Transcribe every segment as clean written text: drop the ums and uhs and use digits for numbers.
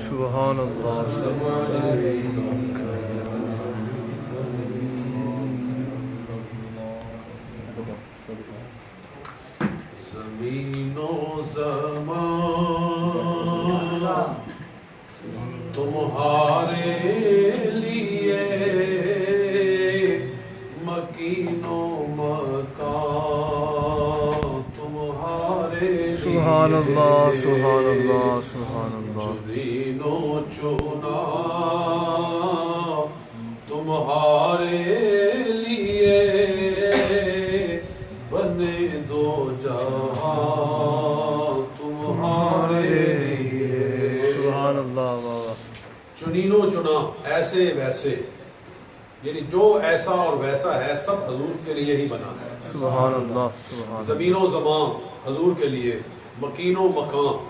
سبحان اللہ زمین و زمان تمہارے لیے مکین و مکان تمہارے لیے سبحان اللہ سبحان اللہ سبحان اللہ چنین و چنا تمہارے لیے بنے دو جہاں تمہارے لیے سبحان اللہ بابا چنین و چنا ایسے ویسے یعنی جو ایسا اور ویسا ہے سب حضور کے لیے ہی بنا ہے سبحان اللہ سبحان زمین و زمان حضور کے لیے مکین و مکان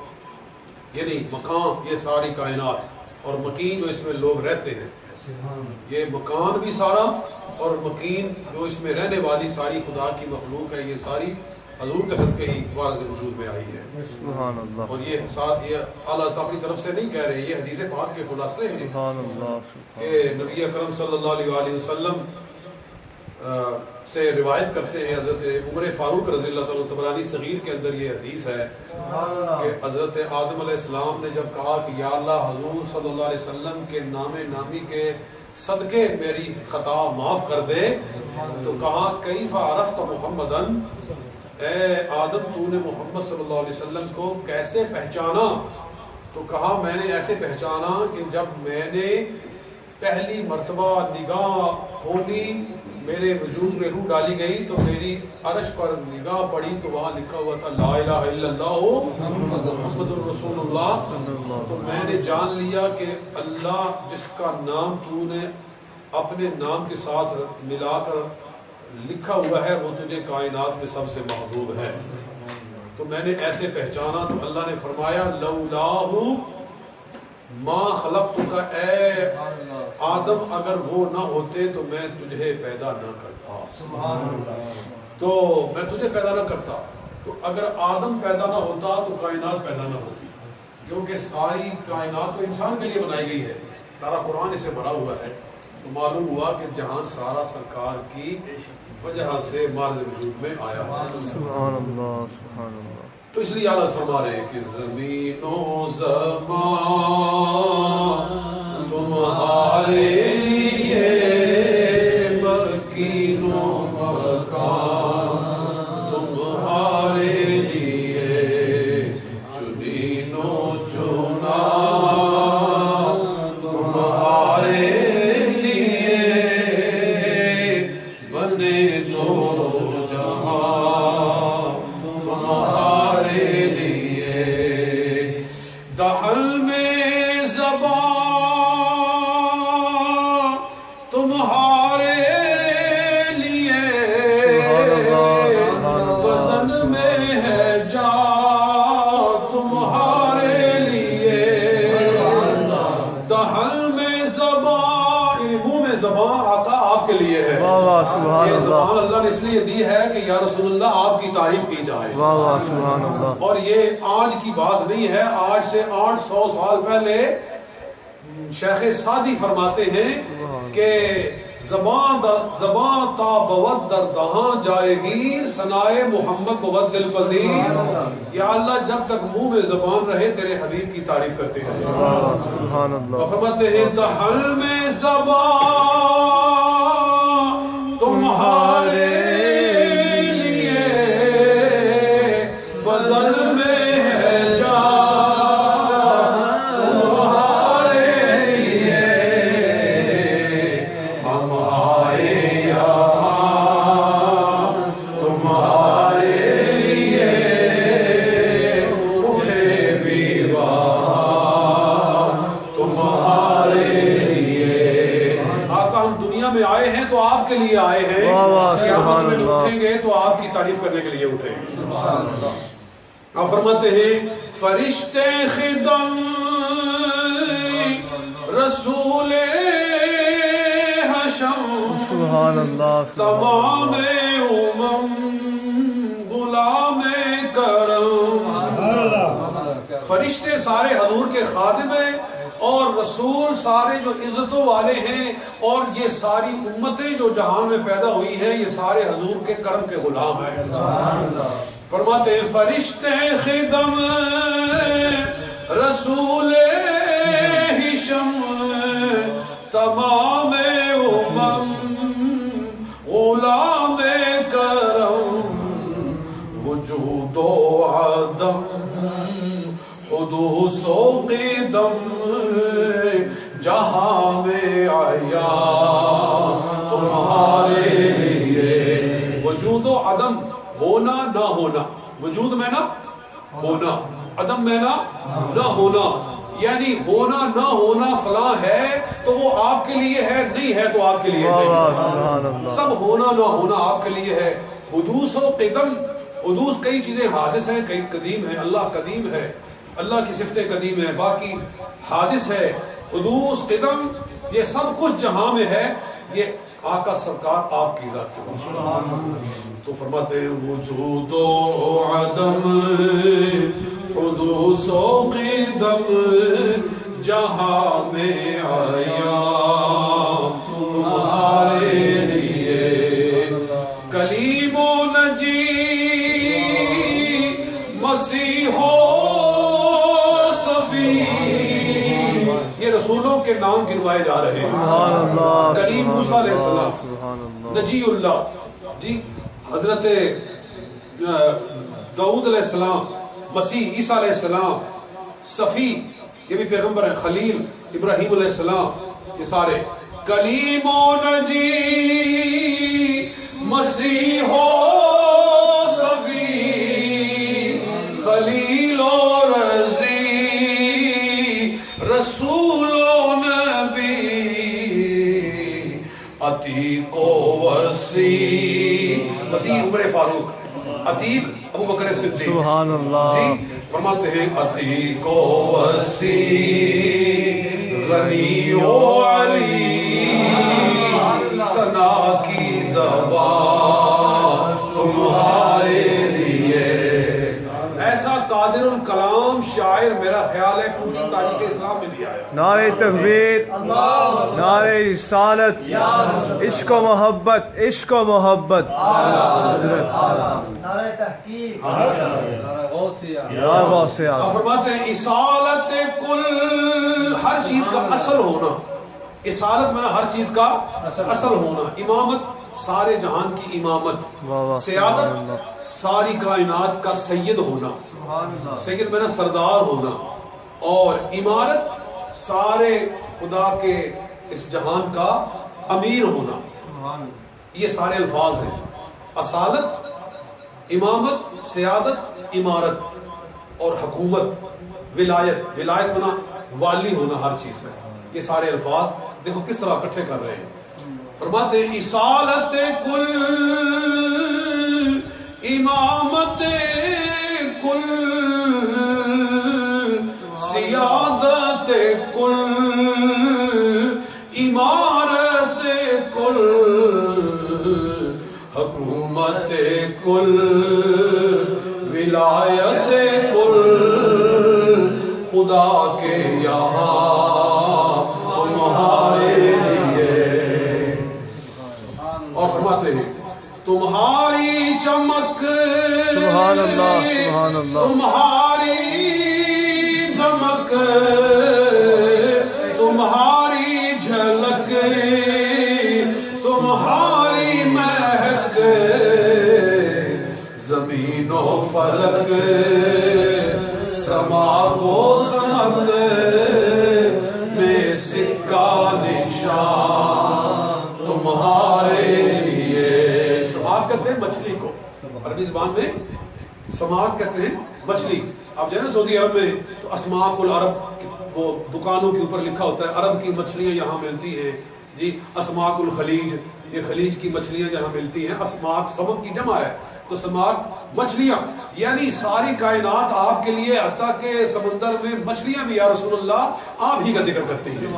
یعنی مکان یہ ساری کائنات اور مکین جو اس میں لوگ رہتے ہیں یہ مکان بھی سارا اور مکین جو اس میں رہنے والی ساری خدا کی مخلوق ہے یہ ساری حضور کے صدقے ہی وارد وجود میں آئی ہے سبحان اللہ اور یہ اعلیٰ حضرت اپنی طرف سے نہیں کہہ رہے یہ حدیث پاک کے خلاصے ہیں سبحان اللہ کہ نبی اکرم صلی اللہ علیہ وآلہ وسلم سے روایت کرتے ہیں حضرت عمر فاروق رضی اللہ تعالیٰ طبرانی صغیر کے اندر یہ حدیث ہے کہ حضرت آدم علیہ السلام نے جب کہا کہ یا اللہ حضور صلی اللہ علیہ وسلم کے نام نامی کے صدقے میری خطا معاف کر دے تو کہا کیف عرفت محمدن اے آدم تو نے محمد صلی اللہ علیہ وسلم کو کیسے پہچانا تو کہا میں نے ایسے پہچانا کہ جب میں نے پہلی مرتبہ نگاہ کھولی میرے وجود میں روح ڈالی گئی تو میری عرش پر نگاہ پڑی تو وہاں لکھا ہوا تھا لا الہ الا اللہ محمد الرسول اللہ تو میں نے جان لیا کہ اللہ جس کا نام تو نے اپنے نام کے ساتھ ملا کر لکھا ہوا ہے وہ تجھے کائنات میں سب سے محبوب ہے تو میں نے ایسے پہچانا تو اللہ نے فرمایا لولاہ ما خلقتک اے آدم اگر وہ نہ ہوتے تو میں تجھے پیدا نہ کرتا تو میں تجھے پیدا نہ کرتا تو اگر آدم پیدا نہ ہوتا تو کائنات پیدا نہ ہوتی کیونکہ ساری کائنات تو انسان کے لیے بنائی گئی ہے سارا قرآن اسے بھرا ہوا ہے تو معلوم ہوا کہ جہان سارا سرکار کی وجہ سے مارد وجود میں آیا سبحان اللہ سبحان اللہ تو اس لیے اعلیٰ فرما رہے ہیں کہ زمین و زمان تمہارے لیے مکین و مکان تمہارے لیے چنین و چنا تمہارے لیے بنے دو جہاں تمہارے لیے دہل میں زبان تمہارے لیے بدن میں ہے جا تمہارے لیے دہل میں زبان منہ میں زبان آقا آپ کے لیے ہے سبحان یہ اللہ زبان اللہ نے اس لیے دی ہے کہ یا رسول اللہ آپ کی تعریف کی جائے سبحان اللہ اور یہ آج کی بات نہیں ہے آج سے 800 سال پہلے شیخ سعدی فرماتے ہیں کہ زبان تا بود در دہاں جائے گیر ثنائے محمد بود دل پذیر یا اللہ جب تک منہ میں زبان رہے تیرے حبیب کی تعریف کرتے رہے سبحان اللہ فرماتے ہیں دہل میں زبان تمہارے لیے بدن میں ہے جان تمہارے لیے ہم آئے یہاں تمہارے لیے اٹھے بھی وہاں تمہارے لیے آقا ہم دنیا میں آئے ہیں تو آپ کے لیے آئے ہیں قیامت میں جو اٹھیں گے تو آپ کی تعریف کرنے کے لیے اٹھیں گے آپ فرماتے ہیں فرشتے خدم رسول حشم سبحان اللہ تمام غلام کرم فرشتے سارے حضور کے خادم ہیں اور رسول سارے جو عزتوں والے ہیں، اور یہ ساری امتیں جو جہان میں پیدا ہوئی ہیں یہ سارے حضور کے کرم کے غلام ہیں۔ فرماتے ہیں فرشتے خدم رسول ہشم تمام امم غلام کرم وجود و عدم حدوث و قدم جہاں میں آیا تمہارے لیے۔ وجود و عدم، ہونا نہ ہونا، وجود میں نہ ہونا، عدم میں نہ ہونا، یعنی ہونا نہ ہونا فلاں ہے تو وہ آپ کے لیے ہے، نہیں ہے تو آپ کے لیے نہیں، سب ہونا نہ ہونا آپ کے لیے ہے۔ حدوث و قدم، حدوث کئی چیزیں حادث ہیں، کئی قدیم ہیں، اللہ قدیم ہے، اللہ کی صفتیں قدیم ہیں، باقی حادث ہے۔ حدوث قدم یہ سب کچھ جہاں میں ہے، یہ آقا سرکار آپ کی ذات کے پاس۔ تو فرماتے ہیں وجود و عدم حدوث و قدم جہاں میں آیا تمہارے لیے، کلیم و نجی مسیح و صفی، یہ رسولوں کے نام گنوائے جا رہے ہیں۔ کلیم موسیٰ علیہ السلام، نجی اللہ جی، حضرت داؤد علیہ السلام، مسیح عیسیٰ علیہ السلام، صفی یہ بھی پیغمبر ہیں، خلیل ابراہیم علیہ السلام، یہ سارے کلیم و نجی مسیح و صفی خلیل و رضی رسول و نبی عتیق و وسیع، وسیع عمر فاروق، عتیق ابو بکر صدیق، سبحان اللہ جی فرماتے ہیں عتیق و وسیع غنی و علی ثنا کی زبان تمہارے لیے، ایسا قادر الکلام شاعر میرا خیال ہے پوری تاریخ اسلام میں بھی آیا۔ نعرہ تکبیر، نعرہ رسالت، عشق و محبت، عشق و محبت، نعرہ تحقیق، یا غوثیہ۔ آپ فرماتے ہیں اصالت کل، ہر چیز کا اصل ہونا، اصالت میں ہر چیز کا اصل ہونا، امامت سارے جہان کی امامت، سیادت ساری کائنات کا سید ہونا، سید میں نا سردار ہونا، اور امارت سارے خدا کے اس جہان کا امیر ہونا، یہ سارے الفاظ ہیں۔ اصالت، امامت، سیادت، امارت اور حکومت، ولایت، ولایت بنا والی ہونا ہر چیز میں، یہ سارے الفاظ دیکھو کس طرح اکٹھے کر رہے ہیں۔ فرماتے ہیں اصالت کل، امامت کل، سیادت کل، امارت کل، حکومت کل، ولایت کل، خدا کے یہاں تمہارے لیے۔ اور فرماتے ہیں تمہاری چمک، سبحان اللہ، سبحان اللہ، تمہاری دمک، تمہاری جھلک، تمہاری مہک، زمین و فلک سما کو سمت میں سکہ نشان تمہارے لیے۔ سماعت کہتے ہیں مچھلی کو، عربی زبان میں سماعت کہتے ہیں مچھلی۔ آپ جائیں نا سعودی عرب میں تو اسماک العرب وہ دکانوں کے اوپر لکھا ہوتا ہے عرب کی مچھلیاں یہاں ملتی ہیں جی، اسماک الخلیج، یہ خلیج کی مچھلیاں جہاں ملتی ہیں، اسماک سمک کی جمع ہے، تو سماک مچھلیاں، یعنی ساری کائنات آپ کے لیے، حتیٰ کہ سمندر میں مچھلیاں بھی یا رسول اللہ آپ ہی کا ذکر کرتی ہیں۔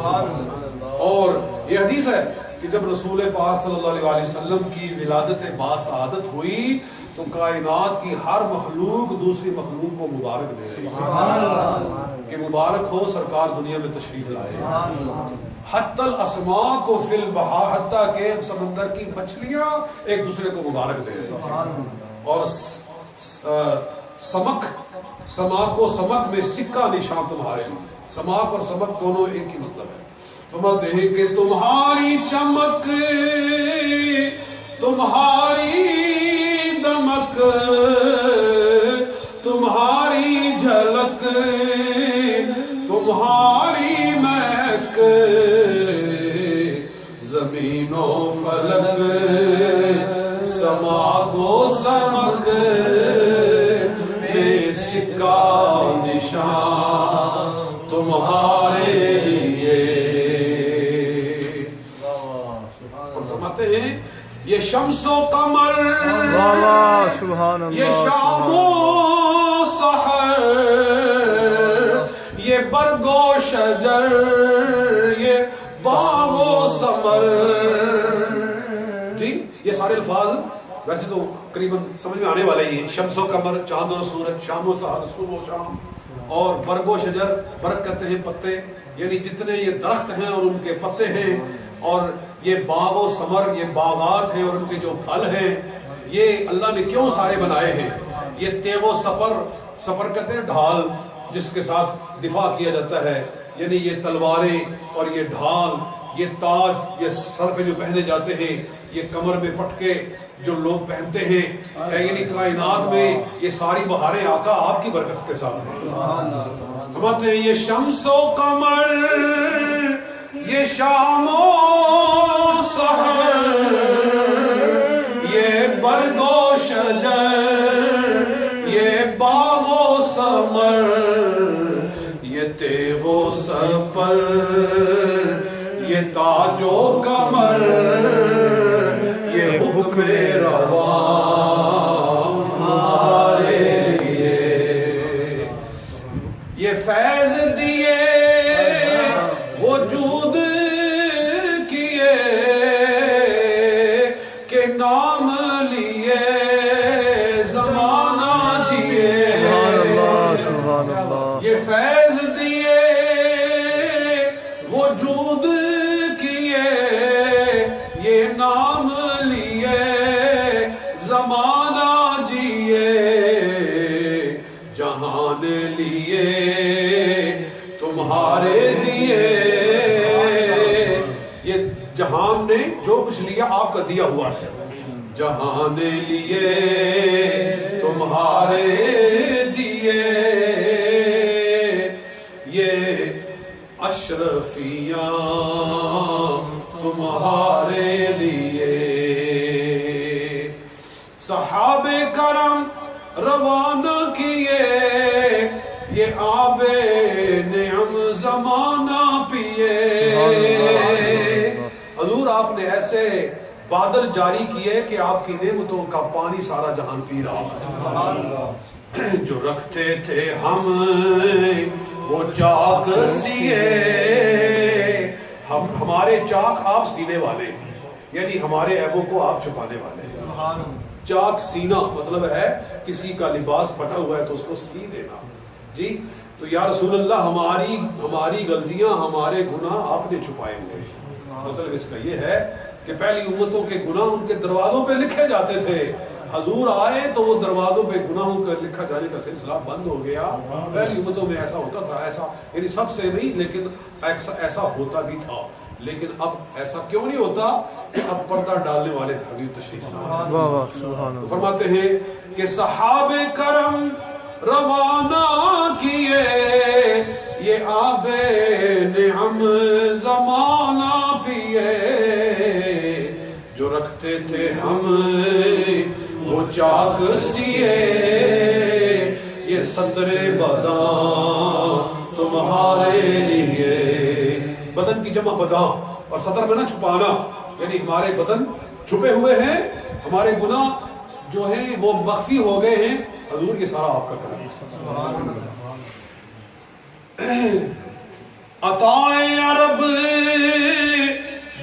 اور یہ حدیث ہے کہ جب رسول پاک صلی اللہ علیہ وسلم کی ولادت باسعادت ہوئی تو کائنات کی ہر مخلوق دوسری مخلوق کو مبارک دے رہی ہے۔ کہ مبارک ہو سرکار دنیا میں تشریف لائے. حتی الاسماک فی البحار، حتیٰ کہ سمندر کی مچھلیاں ایک دوسرے کو مبارک دے رہی تھی. اور سماک و سمک میں سکہ نشان تمہارے لیے. سماک اور سمک دونوں ایک ہی مطلب ہے. فرماتے ہیں کہ تمہاری چمک، تمہاری دمک، تمہاری جھلک، تمہاری مہک، زمین و فلک، سماک و سمک میں سکہ نشان تمہارے لیے. اور فرماتے ہیں یہ شمس و قمر، یہ شام و سحر، یہ برگ و شجر، یہ باغ و ثمر. جی یہ سارے الفاظ ویسے تو قریباً سمجھ میں آنے والے ہی ہیں. شمس و قمر، چاند و سورج، شام و سحر، صبح و شام. اور برگ و شجر، برگ کہتے ہیں پتے، یعنی جتنے یہ درخت ہیں اور ان کے پتے ہیں. اور یہ باغ و ثمر، یہ باغات ہیں اور ان کے جو پھل ہیں، یہ اللہ نے کیوں سارے بنائے ہیں. یہ تیغ و سفر کہتے ہیں ڈھال جس کے ساتھ دفاع کیا جاتا ہے، یعنی یہ تلواریں اور یہ ڈھال، یہ تاج یہ سر پہ جو پہنے جاتے ہیں، یہ کمر میں پٹکے جو لوگ پہنتے ہیں، یعنی کائنات میں یہ ساری بہاریں آقا آپ کی برکت کے ساتھ ہیں. فرماتے ہیں یہ شمس و قمر، یہ شام و سحر، یہ برگ و شجر، یہ باغ و ثمر، یہ تیغ و سپر، یہ تاج و کمر، یہ حکم روا ہمارے لیے. یہ فیض دیے وجود کیے کہ نام لیے زمانہ جیے. یہ فیض دیے وجود کیے، یہ نام لیے زمانہ جیے. جہان لیے تمہارے دیے. یہ جہان نے جو کچھ لیا آپ کا دیا ہوا ہے. جہان لیے تمہارے دیے. یہ اشرفیاں تمہارے لیے. صحابہ کرم روانہ کیے، یہ آب نعم زمانہ پیے. حضور آپ نے ایسے بادل جاری کیے کہ آپ کی نعمتوں کا پانی سارا جہان پی رہا ہے. جو رکھتے تھے ہم وہ چاک سیے. ہمارے چاک آپ سینے والے، یعنی ہمارے عیبوں کو آپ چھپانے والے. چاک سینا مطلب ہے کسی کا لباس پھٹا ہوا ہے تو اس کو سی دینا. جی تو یا رسول اللہ ہماری غلطیاں، ہمارے گناہ آپ نے چھپائے ہوئے. مطلب اس کا یہ ہے کہ پہلی امتوں کے گناہ ان کے دروازوں پہ لکھے جاتے تھے. حضور آئے تو وہ دروازوں پہ گناہوں کا لکھا جانے کا سلسلہ بند ہو گیا. پہلی امتوں میں ایسا ہوتا تھا، ایسا یعنی سب سے نہیں لیکن ایسا ہوتا بھی تھا. لیکن اب ایسا کیوں نہیں ہوتا کہ اب پردہ ڈالنے والے حبیب تشریف لائے. فرماتے ہیں کہ صحابہ کرم روانہ کیے، یہ آب نعم زمانہ پیے. جو رکھتے تھے ہم وہ چاک سیے، یہ ستر بداں تمہارے لیے. بدن کی جمع بداں اور ستر میں نہ چھپانا، یعنی ہمارے بدن چھپے ہوئے ہیں، ہمارے گناہ جو ہیں وہ مخفی ہو گئے ہیں. حضور یہ سارا آپ کا کرم. عطائے عرب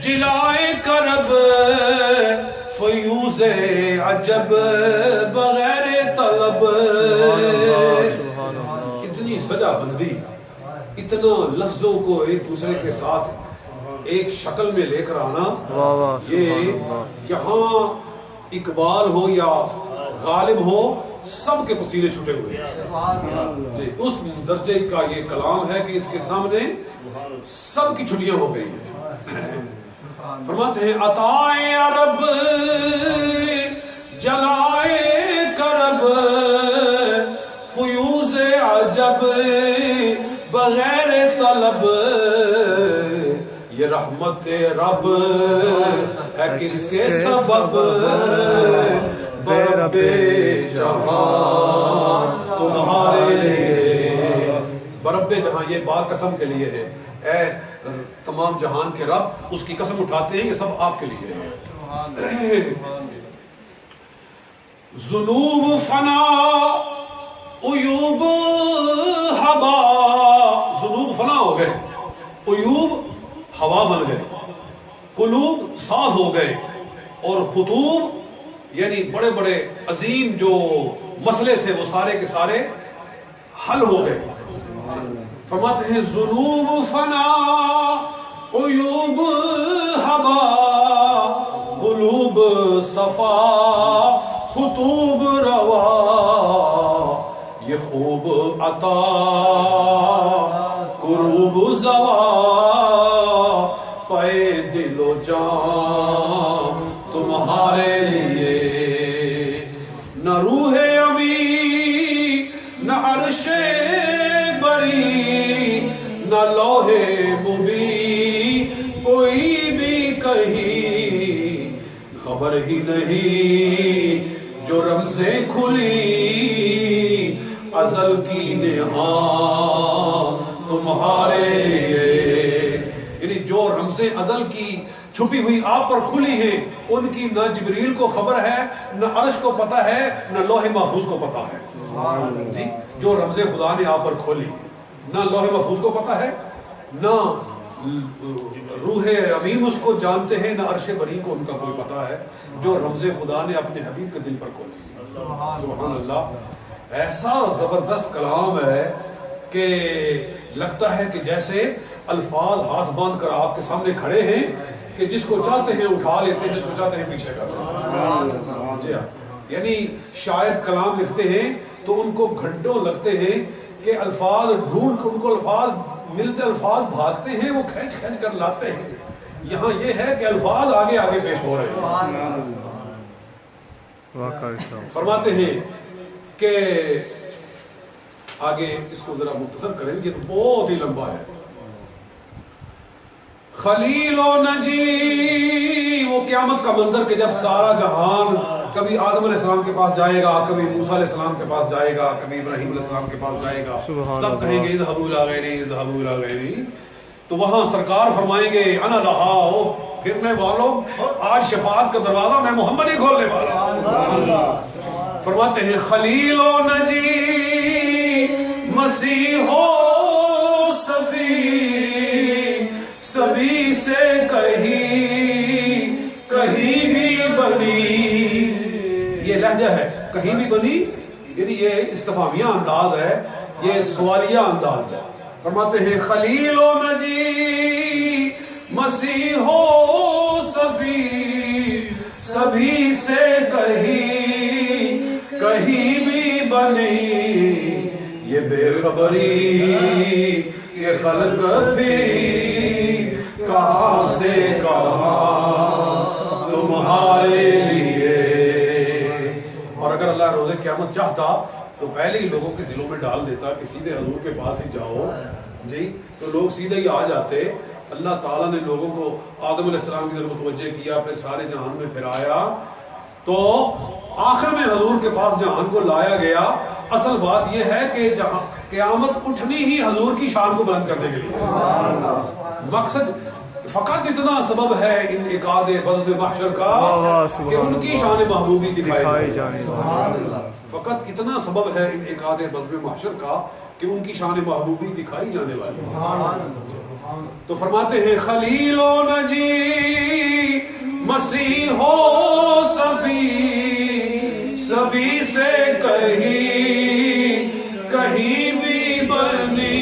جلائے کرب، فیوز عجب بغیر طلب. اتنی سجا بندی اتنا لفظوں کو ایک دوسرے کے ساتھ ایک شکل میں لے کر آنا، یہ یہاں اقبال ہو یا غالب ہو سب کے پسینے چھوٹے ہوئے ہیں. اس درجے کا یہ کلام ہے کہ اس کے سامنے سب کی چھٹیاں ہو گئی ہیں. فرماتے ہیں عطائے عرب جلائے کرب فیوز عجب بغیر طلب، یہ رحمت رب ہے کس کے سبب برب جہاں تمہارے لیے. برب جہاں یہ بات قسم کے لیے ہے، اے تمام جہان کے رب، اس کی قسم اٹھاتے ہیں یہ سب آپ کے لیے ہے. ذنوب فنا عیوب ہوا، ذنوب فنا ہو گئے، عیوب ہوا بن گئے، قلوب صاف ہو گئے، اور خطوب یعنی بڑے بڑے عظیم جو مسئلے تھے وہ سارے کے سارے حل ہو گئے. فرماتے ہیں ذنوب فنا عیوب ہوا قلوب صفا خطوب روا، یہ خوب عطا قروب زوا پائے دل و جان تمہارے لیے. نہ روح امی نہ عرش بری نہ لوح مبی کوئی بھی کہیں خبر ہی نہیں جو رمزیں کھلی ازل کی نہاں تمہارے لیے. یعنی جو رمزیں ازل کی چھپی ہوئی آپ پر کھلی ہیں ان کی نہ جبریل کو خبر ہے، نہ عرش کو پتہ ہے، نہ لوح محفوظ کو پتہ ہے. جی جو رمز خدا نے آپ پر کھولی، نہ لوح محفوظ کو پتہ ہے، نہ روح امین اس کو جانتے ہیں، نہ عرش بری کو ان کا کوئی پتہ ہے، جو رمز خدا نے اپنے حبیب کے دل پر کھولی. سبحان اللہ. ایسا زبردست کلام ہے کہ لگتا ہے کہ جیسے الفاظ ہاتھ باندھ کر آپ کے سامنے کھڑے ہیں کہ جس کو چاہتے ہیں اٹھا لیتے ہیں، جس کو چاہتے ہیں پیچھے کرتے ہیں. جی ہاں، یعنی شاعر کلام لکھتے ہیں تو ان کو گھنٹوں لگتے ہیں کہ الفاظ ڈھونڈ ان کو الفاظ ملتے، الفاظ بھاگتے ہیں، وہ کھینچ کھینچ کر لاتے ہیں. یہاں یہ ہے کہ الفاظ آگے آگے پیش ہو رہے ہیں. فرماتے ہیں کہ آگے اس کو ذرا مختصر کریں گے تو بہت ہی لمبا ہے. خلیل و نجی، وہ قیامت کا منظر کہ جب سارا جہان کبھی آدم علیہ السلام کے پاس جائے گا، کبھی موسیٰ علیہ السلام کے پاس جائے گا، کبھی ابراہیم علیہ السلام کے پاس جائے گا، سب کہیں گے اذهبوا الی غیری اذهبوا الی غیری. تو وہاں سرکار فرمائیں گے انا لہا، او گرنے والوں آج شفاعت کا دروازہ میں محمد ہی کھولنے والا. فرماتے ہیں خلیل و نجی مسیح و صفی سبھی سے کہیں بھی بنی. یہ لہجہ ہے کہیں بھی بنی، یعنی یہ استفہامیہ انداز ہے، یہ سوالیہ انداز ہے. فرماتے ہیں خلیل و نجی مسیح و صفی سبھی سے کہیں بھی بنی. یہ بے خبری یہ خلق پھری کہاں سے کہاں تمہارے لیے. اور اگر اللہ روز قیامت چاہتا تو پہلے ہی لوگوں کے دلوں میں ڈال دیتا کہ سیدھے حضور کے پاس ہی جاؤ جی، تو لوگ سیدھے ہی آ جاتے. اللہ تعالیٰ نے لوگوں کو آدم علیہ السلام کی طرف متوجہ کیا، پھر سارے جہان میں پھرایا، تو آخر میں حضور کے پاس جہان کو لایا گیا. اصل بات یہ ہے کہ جہاں قیامت اٹھنی ہی حضور کی شان کو بلند کرنے کے لیے. مقصد فقط اتنا سبب ہے انعقاد بزم محشر کا کہ ان کی شان محبوبی دکھائی جائے. فقط اتنا سبب ہے انعقاد بزم محشر کا کہ ان کی شان محبوبی دکھائی جانے والی. تو فرماتے ہیں خلیل و نجی مسیح و صفی سبھی سے کہیں بھی بنی.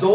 2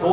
2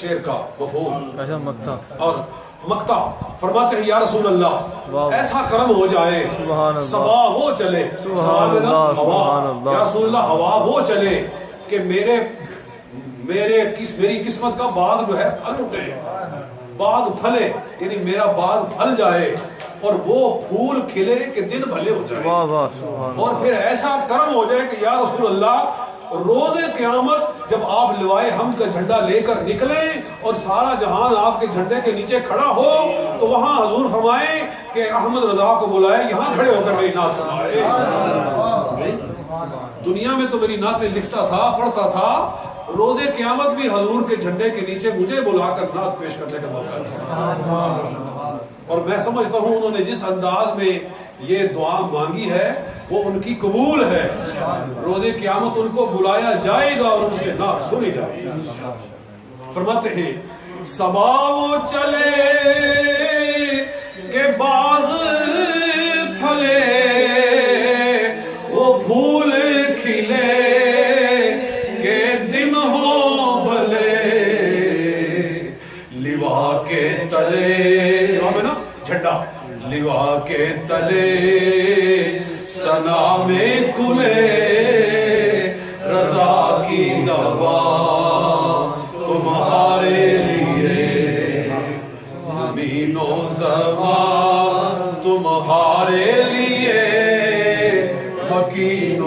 شعر کا مفہوم. اچھا مکتا. اور مکتا فرماتے ہیں یا رسول اللہ ایسا کرم ہو جائے سوا وہ چلے, یا رسول اللہ ہوا وہ چلے کہ میری قسمت کا باغ جو ہے پھل اٹھے, باغ پھلے, یعنی میرا باغ پھل جائے اور وہ پھول کھلے کہ دن بھلے ہو جائے. اور پھر ایسا کرم ہو جائے کہ یا رسول اللہ روز قیامت جب آپ لوائے حمد کا جھنڈا لے کر نکلیں اور سارا جہان آپ کے جھنڈے کے نیچے کھڑا ہو تو وہاں حضور فرمائیں کہ احمد رضا کو بلائے, یہاں کھڑے ہو کر میری نعت سنائے. دنیا میں تو میری نعتیں لکھتا تھا, پڑھتا تھا, روز قیامت بھی حضور کے جھنڈے کے نیچے مجھے بلا کر نعت پیش کرنے کا موقع دیا. اور میں سمجھتا ہوں انہوں نے جس انداز میں یہ دعا مانگی ہے وہ ان کی قبول ہے. روز قیامت ان کو بلایا جائے گا اور ان سے نعت سنی جائے گی. فرماتے ہیں صبا وہ چلے کہ باغ پھلے, وہ پھول کھلے کہ دن ہو بھلے, لیوا کے تلے, لیوا میں نا جھنڈا, لیوا کے تلے سنا میں کھلے, رضا کی زبان تمہارے لیے, زمین و زمان تمہارے لیے, مکین و